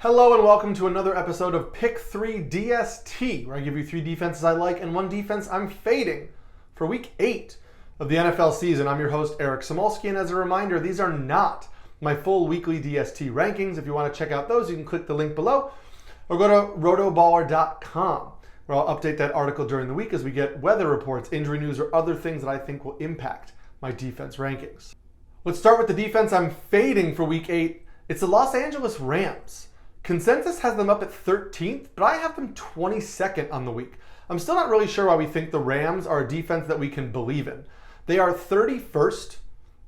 Hello and welcome to another episode of Pick 3 DST, where I give you 3 defenses I like and 1 defense I'm fading for week 8 of the NFL season. I'm your host, Eric Samulski, and as a reminder, these are not my full weekly DST rankings. If you want to check out those, you can click the link below or go to RotoBaller.com, where I'll update that article during the week as we get weather reports, injury news, or other things that I think will impact my defense rankings. Let's start with the defense I'm fading for week 8. It's the Los Angeles Rams. Consensus has them up at 13th, but I have them 22nd on the week. I'm still not really sure why we think the Rams are a defense that we can believe in. They are 31st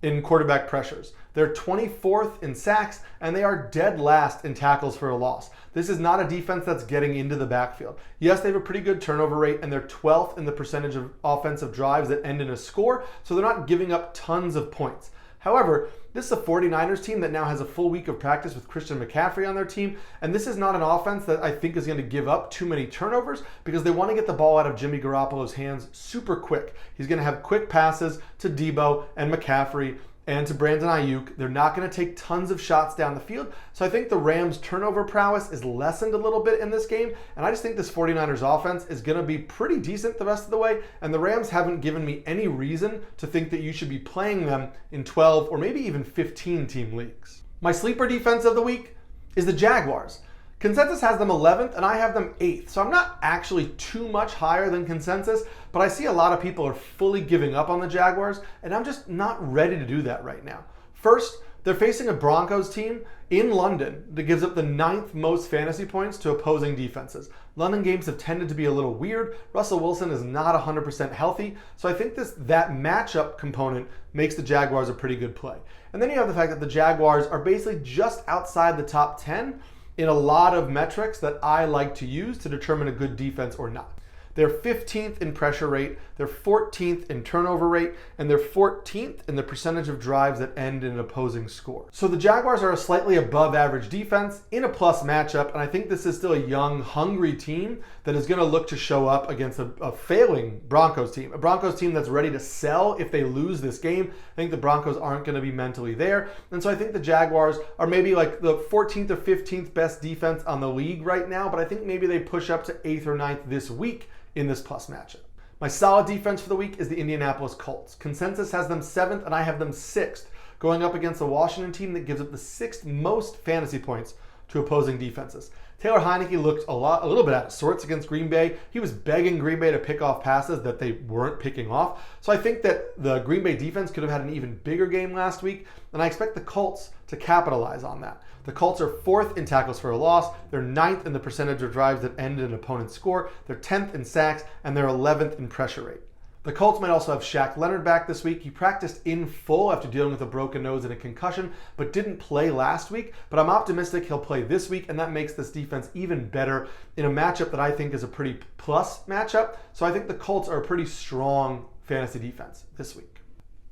in quarterback pressures. They're 24th in sacks, and they are dead last in tackles for a loss. This is not a defense that's getting into the backfield. Yes, they have a pretty good turnover rate, and they're 12th in the percentage of offensive drives that end in a score, so they're not giving up tons of points. However, this is a 49ers team that now has a full week of practice with Christian McCaffrey on their team, and this is not an offense that I think is going to give up too many turnovers because they want to get the ball out of Jimmy Garoppolo's hands super quick. He's going to have quick passes to Debo and McCaffrey and to Brandon Ayuk. They're not going to take tons of shots down the field, so I think the Rams' turnover prowess is lessened a little bit in this game, and I just think this 49ers offense is going to be pretty decent the rest of the way, and the Rams haven't given me any reason to think that you should be playing them in 12 or maybe even 15 team leagues. My sleeper defense of the week is the Jaguars. Consensus has them 11th, and I have them 8th, so I'm not actually too much higher than consensus, but I see a lot of people are fully giving up on the Jaguars, and I'm just not ready to do that right now. First, they're facing a Broncos team in London that gives up the 9th most fantasy points to opposing defenses. London games have tended to be a little weird. Russell Wilson is not 100% healthy, so I think that matchup component makes the Jaguars a pretty good play. And then you have the fact that the Jaguars are basically just outside the top 10 in a lot of metrics that I like to use to determine a good defense or not. They're 15th in pressure rate, they're 14th in turnover rate, and they're 14th in the percentage of drives that end in an opposing score. So the Jaguars are a slightly above average defense in a plus matchup, and I think this is still a young, hungry team that is going to look to show up against a failing Broncos team. A Broncos team that's ready to sell if they lose this game. I think the Broncos aren't going to be mentally there, and so I think the Jaguars are maybe like the 14th or 15th best defense on the league right now, but I think maybe they push up to 8th or 9th this week in this plus matchup. My solid defense for the week is the Indianapolis Colts. Consensus has them 7th, and I have them 6th, going up against a Washington team that gives up the 6th most fantasy points to opposing defenses. Taylor Heineke looked a little bit out of sorts against Green Bay. He was begging Green Bay to pick off passes that they weren't picking off. So I think that the Green Bay defense could have had an even bigger game last week, and I expect the Colts to capitalize on that. The Colts are 4th in tackles for a loss, they're 9th in the percentage of drives that end in an opponent's score, they're 10th in sacks, and they're 11th in pressure rate. The Colts might also have Shaq Leonard back this week. He practiced in full after dealing with a broken nose and a concussion, but didn't play last week. But I'm optimistic he'll play this week, and that makes this defense even better in a matchup that I think is a pretty plus matchup. So I think the Colts are a pretty strong fantasy defense this week.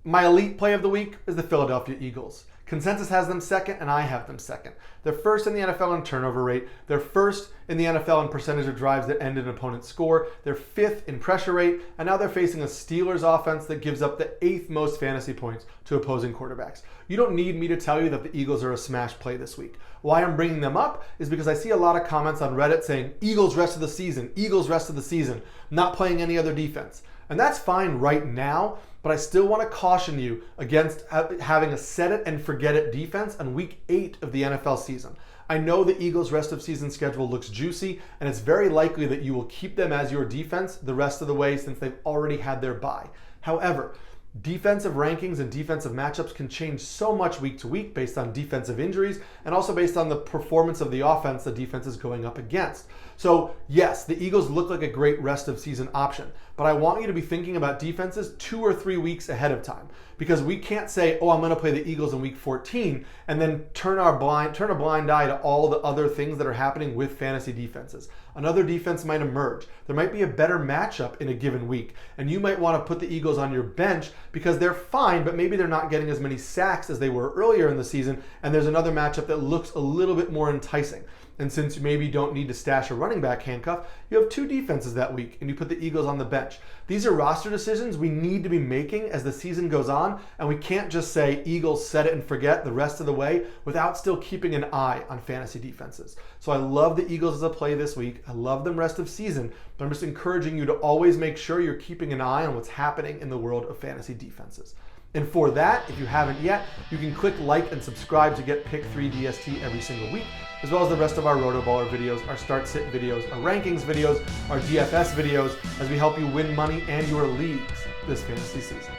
My elite play of the week is the Philadelphia Eagles. Consensus has them 2nd, and I have them 2nd. They're 1st in the NFL in turnover rate. They're 1st in the NFL in percentage of drives that end in an opponent's score. They're 5th in pressure rate, and now they're facing a Steelers offense that gives up the 8th most fantasy points to opposing quarterbacks. You don't need me to tell you that the Eagles are a smash play this week. Why I'm bringing them up is because I see a lot of comments on Reddit saying, Eagles rest of the season, Eagles rest of the season, not playing any other defense. And that's fine right now, but I still want to caution you against having a set it and forget it defense on week 8 of the NFL season. I know the Eagles' rest of season schedule looks juicy, and it's very likely that you will keep them as your defense the rest of the way since they've already had their bye. However, defensive rankings and defensive matchups can change so much week to week based on defensive injuries and also based on the performance of the offense the defense is going up against. So yes, the Eagles look like a great rest of season option, but I want you to be thinking about defenses 2 or 3 weeks ahead of time, because we can't say, oh, I'm going to play the Eagles in week 14 and then turn a blind eye to all the other things that are happening with fantasy defenses. Another defense might emerge. There might be a better matchup in a given week, and you might want to put the Eagles on your bench because they're fine, but maybe they're not getting as many sacks as they were earlier in the season, and there's another matchup that looks a little bit more enticing. And since you maybe don't need to stash a running back handcuff, you have 2 defenses that week, and you put the Eagles on the bench. These are roster decisions we need to be making as the season goes on on, and we can't just say Eagles set it and forget the rest of the way without still keeping an eye on fantasy defenses. So I love the Eagles as a play this week. I love them rest of season, but I'm just encouraging you to always make sure you're keeping an eye on what's happening in the world of fantasy defenses. And for that, if you haven't yet, you can click like and subscribe to get Pick 3 DST every single week, as well as the rest of our RotoBaller videos, our start-sit videos, our rankings videos, our DFS videos, as we help you win money and your leagues this fantasy season.